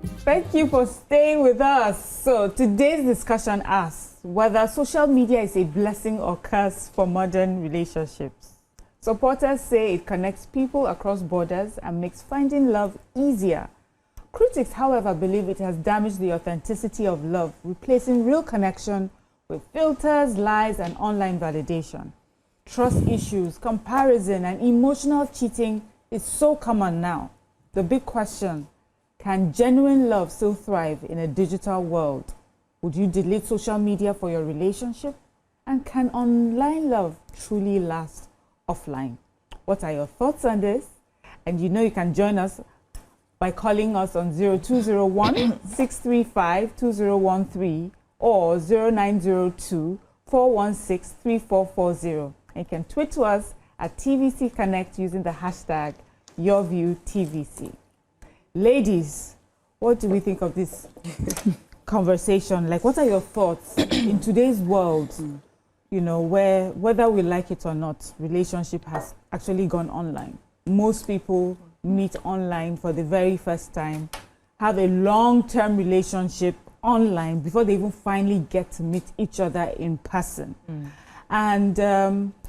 Thank you for staying with us. So today's discussion asks whether social media is a blessing or curse for modern relationships. Supporters say it connects people across borders and makes finding love easier. Critics, however, believe it has damaged the authenticity of love, replacing real connection with filters, lies, and online validation. Trust issues, comparison, and emotional cheating is so common now. The big question: can genuine love still thrive in a digital world? Would you delete social media for your relationship? And can online love truly last offline? What are your thoughts on this? And you know you can join us by calling us on 0201-635-2013 or 0902-416-3440. And you can tweet to us at TVC Connect using the hashtag YourViewTVC. Ladies, what do we think of this conversation? Like, what are your thoughts in today's world, you know, where whether we like it or not, relationship has actually gone online. Most people meet online for the very first time, have a long-term relationship online before they even finally get to meet each other in person. And,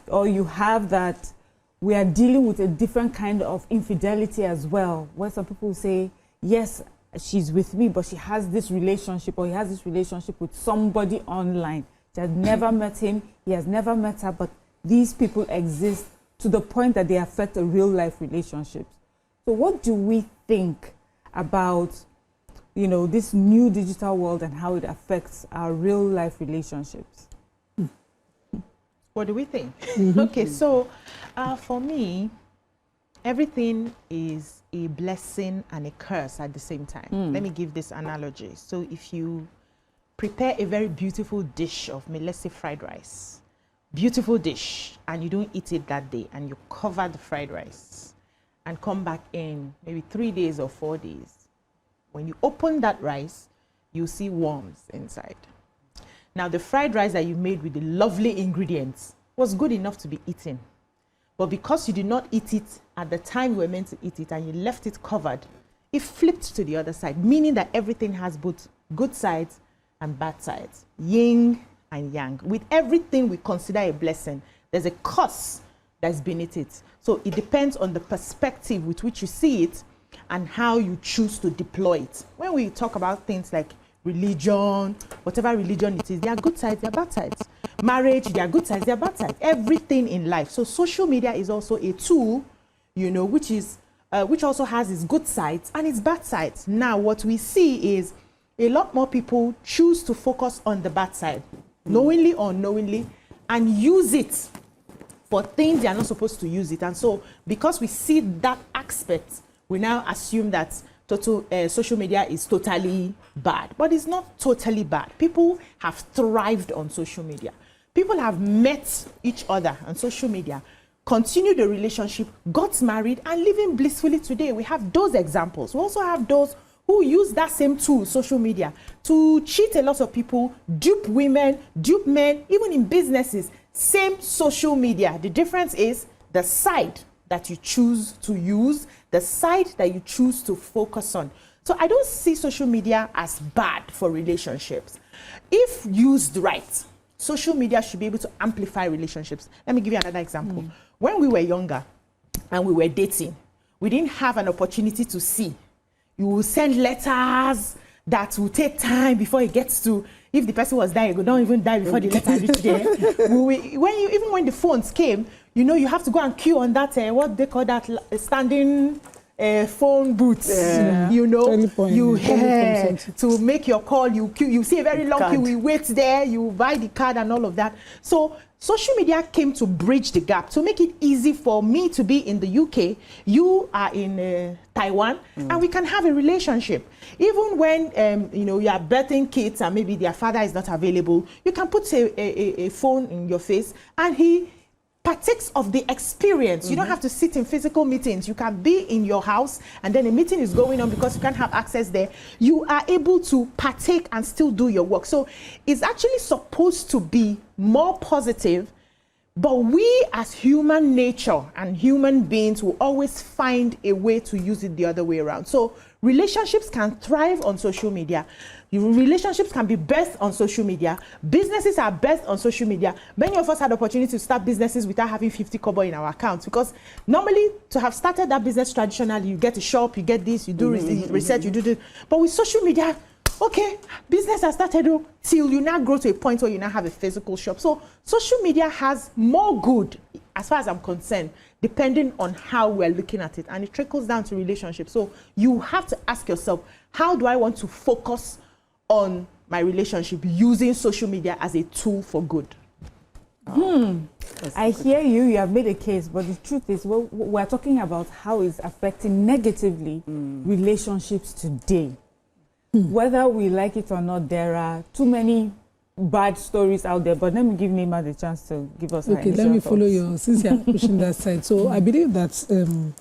or you have that we are dealing with a different kind of infidelity as well, where some people say, yes, she's with me, but she has this relationship, or he has this relationship with somebody online. She has never met him, he has never met her, but these people exist to the point that they affect a real life relationships. So what do we think about, you know, this new digital world and how it affects our real life relationships? What do we think? Okay, so for me, everything is a blessing and a curse at the same time. Let me give this analogy. So if you prepare a very beautiful dish of, let's say, fried rice, beautiful dish, and you don't eat it that day, and you cover the fried rice and come back in maybe 3 days or 4 days, when you open that rice, you see worms inside. Now, the fried rice that you made with the lovely ingredients was good enough to be eaten. But because you did not eat it at the time you were meant to eat it and you left it covered, it flipped to the other side, meaning that everything has both good sides and bad sides, yin and yang. With everything we consider a blessing, there's a curse that's beneath it. So it depends on the perspective with which you see it and how you choose to deploy it. When we talk about things like religion, whatever religion it is, there are good sides, there are bad sides. Marriage, there are good sides, there are bad sides. Everything in life. So social media is also a tool, you know, which also has its good sides and its bad sides. Now, what we see is a lot more people choose to focus on the bad side, knowingly or unknowingly, and use it for things they are not supposed to use it. And so, because we see that aspect, we now assume that social media is totally bad. But it's not totally bad. People have thrived on social media. People have met each other on social media, continued the relationship, got married, and living blissfully today. We have those examples. We also have those who use that same tool, social media, to cheat a lot of people, dupe women, dupe men, even in businesses. Same social media. The difference is the side that you choose to use, the side that you choose to focus on. So I don't see social media as bad for relationships. If used right, social media should be able to amplify relationships. Let me give you another example. When we were younger and we were dating, we didn't have an opportunity to see. You will send letters that will take time before it gets to, if the person was dying, you don't even die before the letter reaches there. Even when the phones came, you know, you have to go and queue on that, what they call that, standing phone booths, you know, to make your call, you queue, you see a very long queue, you wait there, you buy the card and all of that. So social media came to bridge the gap, to make it easy for me to be in the UK, you are in Taiwan, and we can have a relationship. Even when, you know, you are birthing kids and maybe their father is not available, you can put a phone in your face and he partakes of the experience. You don't have to sit in physical meetings. You can be in your house and then a meeting is going on because you can't have access there. You are able to partake and still do your work. So it's actually supposed to be more positive, but we as human nature and human beings will always find a way to use it the other way around. So relationships can thrive on social media. Relationships can be best on social media. Businesses are best on social media. Many of us had the opportunity to start businesses without having 50 kobo in our accounts, because normally to have started that business traditionally, you get a shop, you get this, you do research, you do this. But with social media, okay, business has started till you now grow to a point where you now have a physical shop. So social media has more good, as far as I'm concerned, depending on how we're looking at it. And it trickles down to relationships. So you have to ask yourself, how do I want to focus on my relationship using social media as a tool for good? I hear you. You have made a case, but the truth is, we're talking about how it's affecting negatively relationships today. Whether we like it or not, there are too many bad stories out there. But let me give Nima the chance to give us. Okay, let me follow you since you're pushing that side. So I believe that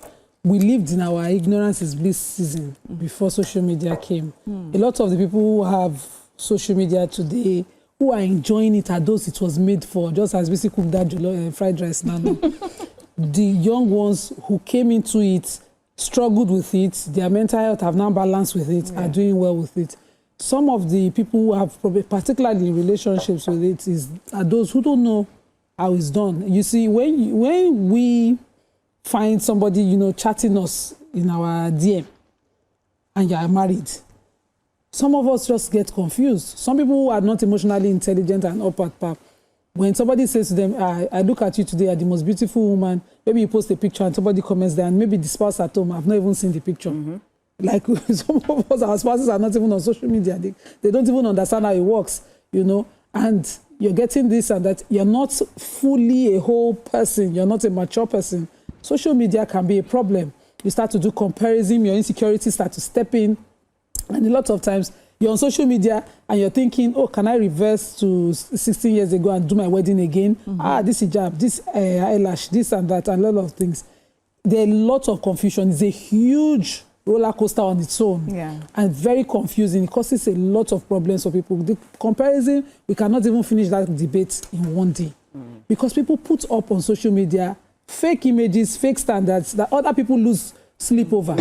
we lived in our ignorance is bliss season before social media came. A lot of the people who have social media today, who are enjoying it, are those it was made for, just as we cook that fried rice now. The young ones who came into it, struggled with it, their mental health have now balanced with it, are doing well with it. Some of the people who have probably, particularly in relationships with it, are those who don't know how it's done. You see, when we find somebody, chatting us in our DM, and you are married, some of us just get confused. Some people who are not emotionally intelligent and up at par, when somebody says to them, I look at you today, you're the most beautiful woman, maybe you post a picture and somebody comments there, and maybe the spouse at home, I've not even seen the picture. Like some of us, our spouses are not even on social media. They don't even understand how it works, and you're getting this and that. You're not fully a whole person. You're not a mature person. Social media can be a problem. You start to do comparison, your insecurities start to step in, and a lot of times you're on social media and you're thinking, oh, can I reverse to 16 years ago and do my wedding again? This hijab, this eyelash, this and that, and a lot of things. There are a lot of confusion. It's a huge roller coaster on its own, and very confusing. It causes a lot of problems for people. The comparison, we cannot even finish that debate in one day, because people put up on social media fake images, fake standards that other people lose sleep over,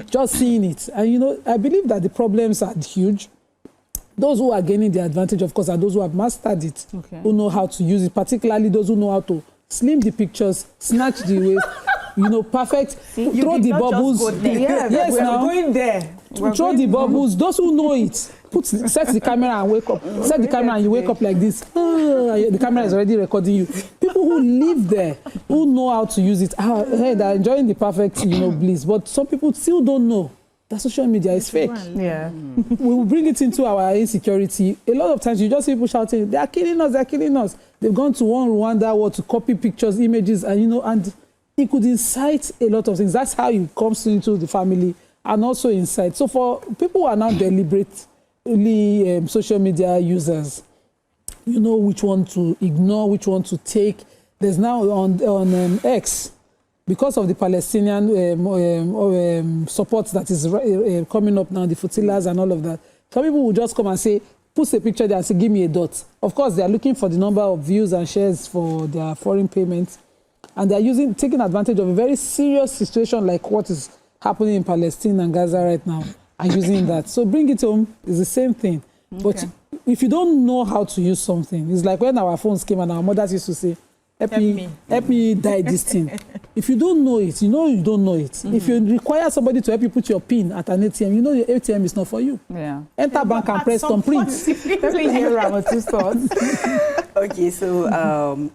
just seeing it. And I believe that the problems are huge. Those who are gaining the advantage, of course, are those who have mastered it, who know how to use it, particularly those who know how to slim the pictures, snatch the waist, perfect, throw the bubbles. Yes, we're going there. Throw the bubbles. Those who know it, set the camera and wake up. Set the camera and you wake up like this. The camera is already recording you. People who live there, who know how to use it, they're enjoying the perfect, bliss. But some people still don't know that social media is fake. We will bring it into our insecurity. A lot of times you just see people shouting, they are killing us, they're killing us. They've gone to one Rwanda war to copy pictures, images, and and it could incite a lot of things. That's how it comes into the family, and also incite. So for people who are now deliberately social media users, which one to ignore, which one to take. There's now on X, because of the Palestinian support that is coming up now, the flotillas and all of that. Some people will just come and say, put a picture there and say, give me a dot. Of course, they are looking for the number of views and shares for their foreign payments. And they're taking advantage of a very serious situation like what is happening in Palestine and Gaza right now, and using that. So bring it home is the same thing. But if you don't know how to use something, it's like when our phones came and our mothers used to say, help me die this thing. If you don't know it, you don't know it. If you require somebody to help you put your PIN at an ATM, the ATM is not for you. Enter bank and press complete. Let me hear Ramatu's thoughts. Okay, so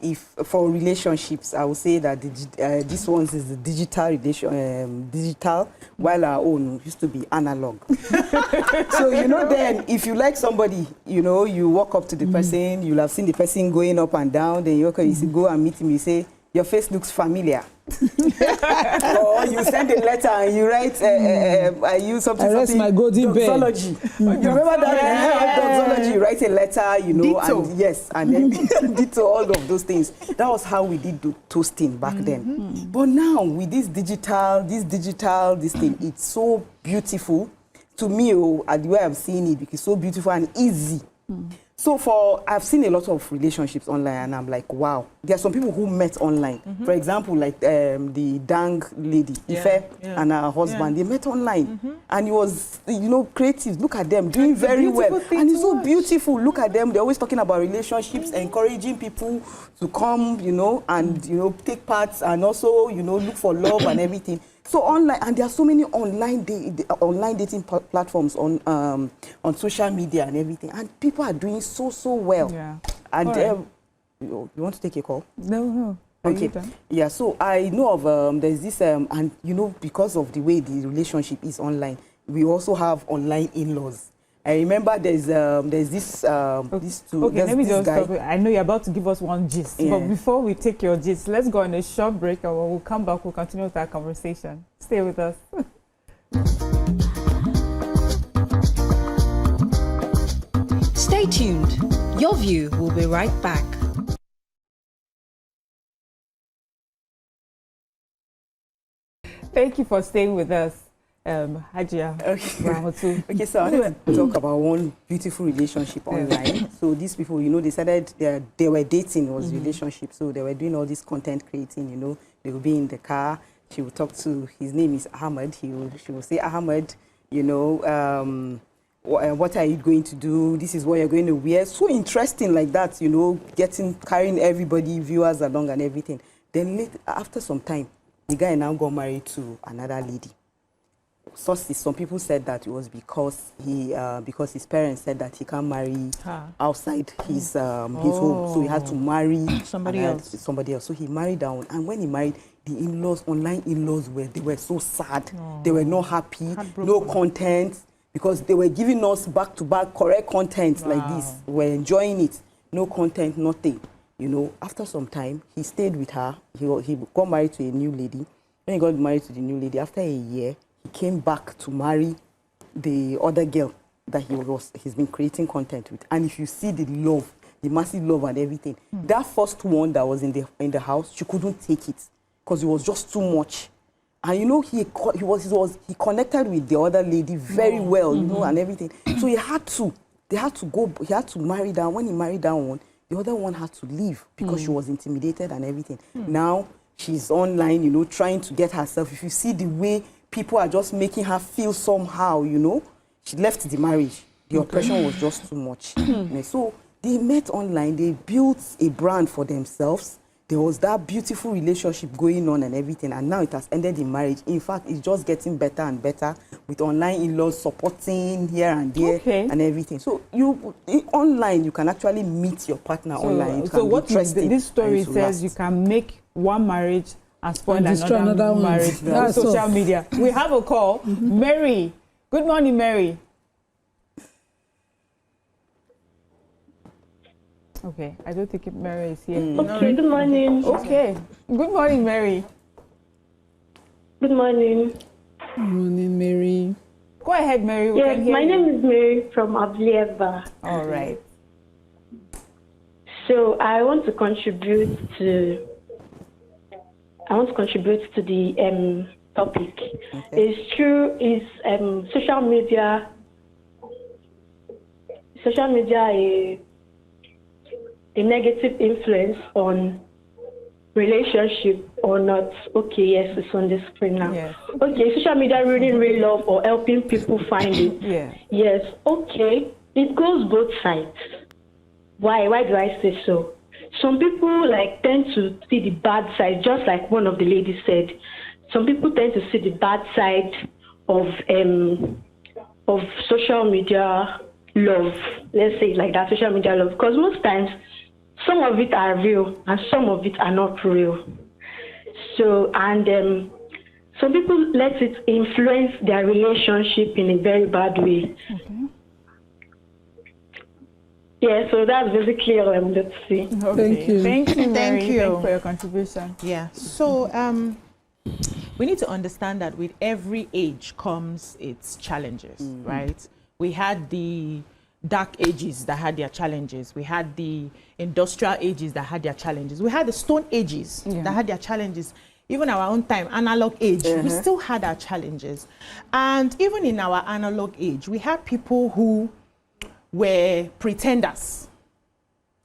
if for relationships, I would say that this one is the digital, while our own used to be analog. So then if you like somebody, you walk up to the person, you'll have seen the person going up and down, then you go and meet him, you say, your face looks familiar. Or you send a letter and you write, I use something. I rest my golden bed. You remember that? Doxology, you write a letter, Ditto. and yes, and then ditto, all of those things. That was how we did do toasting back then. But now with this thing, it's so beautiful to me. The way I'm seeing it, it's so beautiful and easy. So I've seen a lot of relationships online, and I'm like, wow. There are some people who met online. For example, like the Dang lady, Ife, and her husband, they met online. And it was, you know, creative. Look at them, doing very well. And it's so beautiful. Look at them. They're always talking about relationships, encouraging people to come, you know, and, you know, take parts, and also, you know, look for love and everything. So online, and there are so many online dating platforms on social media and everything, and people are doing so well. Yeah. And Right. you want to take a call? No. Are you Okay. done? Yeah. So I know of there's this and you know, because of the way the relationship is online, we also have online in-laws. I remember there's this these two. Okay, let me this just guy. stop. I know you're about to give us one gist, Yeah. but before we take your gist, let's go on a short break, and when we'll come back, we'll continue with our conversation. Stay with us. Stay tuned. Your View will be right back. Thank you for staying with us, Hajia. Okay. Okay, so I wanted to talk about one beautiful relationship online. So these people, you know, they said they were dating, was relationship. So they were doing all this content creating, you know. They would be in the car. She would talk to, his name is Ahmed. She would say, Ahmed, you know, what are you going to do? This is what you're going to wear. So interesting like that, you know, carrying everybody, viewers along and everything. Then after some time, the guy now got married to another lady. Sources, some people said that it was because his parents said that he can't marry outside his home, so he had to marry somebody else. So he married down, and when he married, the in-laws, online in-laws, they were so sad. They were not happy. No content, because they were giving us back-to-back correct content like this. We're enjoying it. No content, nothing. You know, after some time, he stayed with her. He got married to a new lady. When he got married to the new lady, after a year, he came back to marry the other girl that he's been creating content with. And if you see the love, the massive love and everything, that first one that was in the house, she couldn't take it because it was just too much. And you know, he connected with the other lady very well, you know, and everything. So he had to marry down. When he married down one, the other one had to leave because she was intimidated and everything. Now she's online, you know, trying to get herself. If you see the way people are just making her feel somehow, you know, she left the marriage. The oppression was just too much. So they met online, they built a brand for themselves. There was that beautiful relationship going on and everything, and now it has ended in marriage. In fact, it's just getting better and better with online in-laws supporting here and there and everything. So online, you can actually meet your partner online. So what this story says, you can make one marriage and spoil another marriage on social media. We have a call. Mary. Good morning, Mary. Okay, I don't think Mary is here. Okay, good morning. Okay, good morning, Mary. Good morning. Good morning, Mary. Go ahead, Mary. We Yes, can hear my you. name is Mary from Ablieva. All right. So I want to contribute to the topic. Okay. It's true. Is social media a negative influence on relationship or not? Okay, yes, it's on the screen now. Yes. Okay, social media ruining real love or helping people find it? Yeah. Yes, okay. It goes both sides. Why do I say so? Some people tend to see the bad side, just like one of the ladies said. Some people tend to see the bad side of social media love. Let's say it like that, social media love. Because most times, some of it are real and some of it are not real. So, and some people let it influence their relationship in a very bad way. Okay. Yeah, so that's basically all I'm going to say. Okay. Thank you. Thank you, Mary. Thank you. Thank you for your contribution. Yeah. So we need to understand that with every age comes its challenges, right? We had the dark ages that had their challenges. We had the industrial ages that had their challenges. We had the stone ages that had their challenges. Even our own time, analog age, we still had our challenges. And even in our analog age, we had people who were pretenders.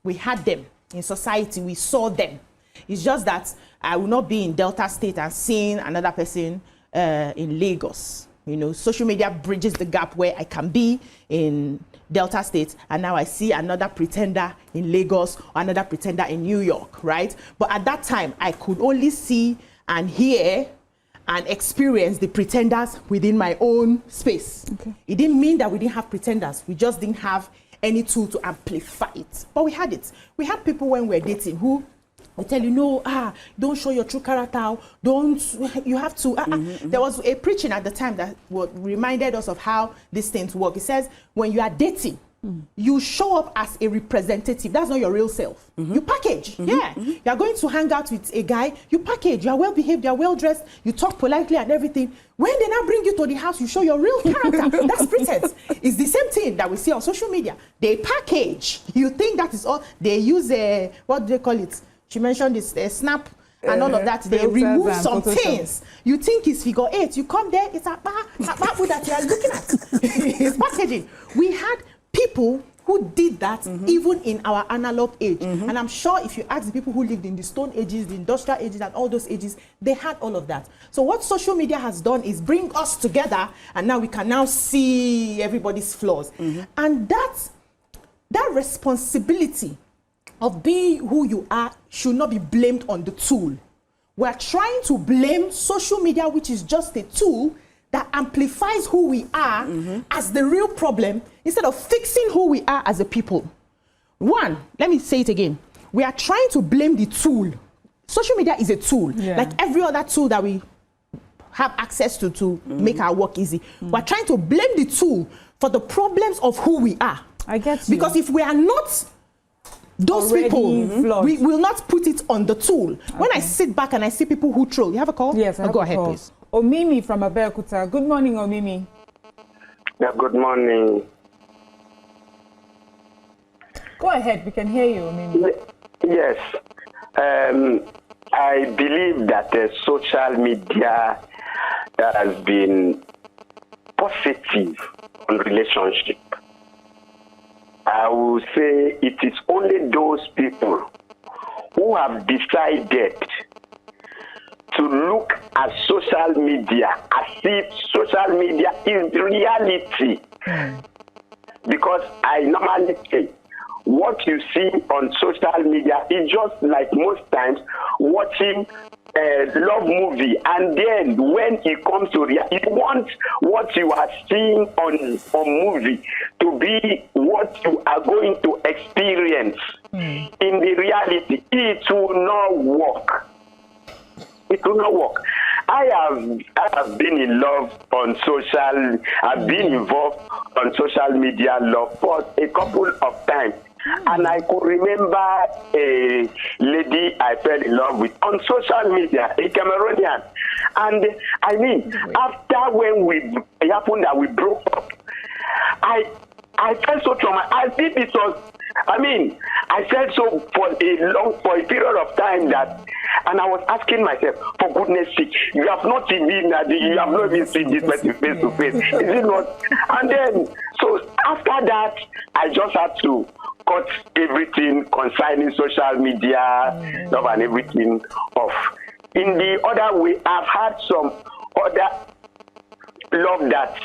We had them in society. We saw them. It's just that I will not be in Delta State and seeing another person in Lagos. You know, social media bridges the gap where I can be in Delta State and now I see another pretender in Lagos or another pretender in New York, right? But at that time, I could only see and hear and experience the pretenders within my own space. Okay. It didn't mean that we didn't have pretenders. We just didn't have any tool to amplify it. But we had it. We had people when we were dating who will tell you, no, don't show your true character. You have to. There was a preaching at the time that reminded us of how these things work. It says, when you are dating, you show up as a representative. That's not your real self. You package. You are going to hang out with a guy. You package. You are well behaved. You are well dressed. You talk politely and everything. When they now bring you to the house, you show your real character. That's pretense. It's the same thing that we see on social media. They package. You think that is all. They use what do they call it? She mentioned this snap and all of that. They remove some things. You think it's figure 8. You come there, it's a babu that you are looking at. It's packaging. We had people who did that even in our analog age. And I'm sure if you ask the people who lived in the Stone Ages, the Industrial Ages, and all those ages, they had all of that. So what social media has done is bring us together, and now we can now see everybody's flaws. And that responsibility of being who you are should not be blamed on the tool. We're trying to blame social media, which is just a tool that amplifies who we are as the real problem, instead of fixing who we are as a people. One, let me say it again. We are trying to blame the tool. Social media is a tool, like every other tool that we have access to make our work easy. We're trying to blame the tool for the problems of who we are. I get you. Because if we are not those already people, flawed, we will not put it on the tool. Okay. When I sit back and I see people who troll, you have a call? Yes, I have go a ahead, call. Please. Omimi from Abeokuta. Good morning, Omimi. Yeah, good morning. Go ahead, we can hear you, Omimi. Yes. I believe that social media has been positive on relationship. I will say it is only those people who have decided to look at social media as if social media is reality. Because I normally say, what you see on social media is just like most times watching a love movie, and then when it comes to reality, you want what you are seeing on movie to be what you are going to experience in the reality. It will not work. It will not work. I have been in love on social. I've been involved on social media love for a couple of times. And I could remember a lady I fell in love with on social media, a Cameroonian. And I mean, after when it happened that we broke up, I felt so traumatized. I think it was, I mean, I felt so for a period of time that, and I was asking myself, for goodness sake, you have not even seen this person face to face. Is it not? And then, so after that, I just had to cut everything concerning social media, love and everything off. In the other way, I've had some other love that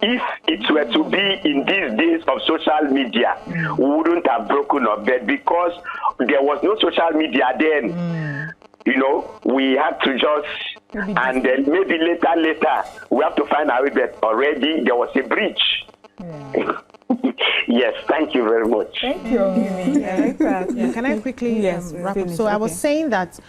if it were to be in these days of social media, we wouldn't have broken up. But because there was no social media then, you know, we had to just, and then maybe later, we have to find out that already there was a breach. Yes, thank you very much. Thank you, Omimi. I like that. Can I quickly wrap up? So I was saying that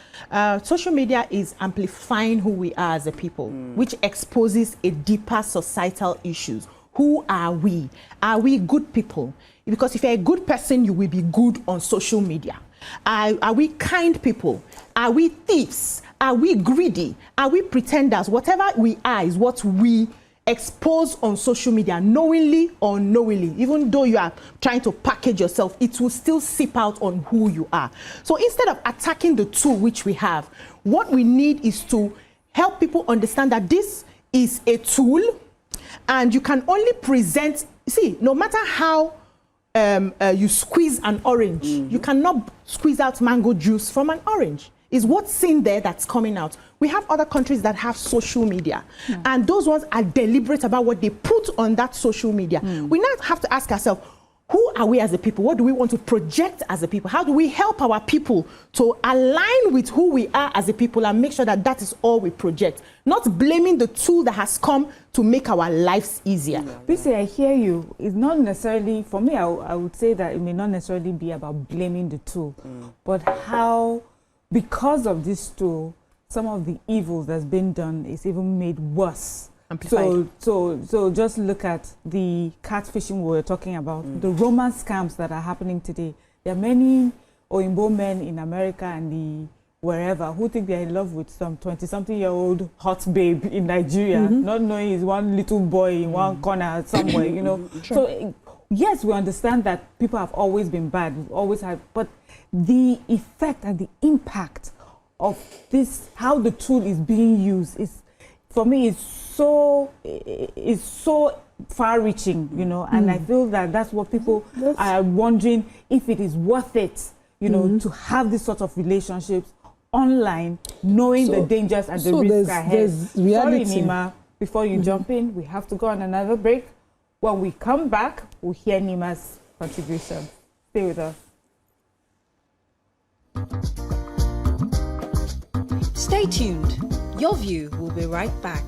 social media is amplifying who we are as a people, which exposes a deeper societal issues. Who are we? Are we good people? Because if you're a good person, you will be good on social media. Are we kind people? Are we thieves? Are we greedy? Are we pretenders? Whatever we are is what we expose on social media, knowingly or unknowingly. Even though you are trying to package yourself, it will still seep out on who you are. So instead of attacking the tool which we have, what we need is to help people understand that this is a tool and you can only present, see, no matter how you squeeze an orange. You cannot squeeze out mango juice from an orange. It's what's in there that's coming out. We have other countries that have social media, and those ones are deliberate about what they put on that social media. We now have to ask ourselves, who are we as a people? What do we want to project as a people? How do we help our people to align with who we are as a people and make sure that that is all we project? Not blaming the tool that has come to make our lives easier. Bisi, I hear you. It's not necessarily, for me, I would say that it may not necessarily be about blaming the tool, but how, because of this tool, some of the evils that's been done is even made worse. Amplified. So just look at the catfishing we were talking about, the romance scams that are happening today. There are many Oyinbo men in America and the wherever who think they're in love with some 20-something-year-old hot babe in Nigeria, not knowing he's one little boy in one corner somewhere, you know. So yes, we understand that people have always been bad, we've always had, but the effect and the impact of this, how the tool is being used, is, for me, is so far-reaching, you know, and I feel that that's what people are wondering, if it is worth it, you know, to have this sort of relationships online, knowing the dangers and the risks ahead. Sorry, Nima, before you jump in, we have to go on another break. When we come back, we'll hear Nima's contribution. Stay with us. Stay tuned. Your View will be right back.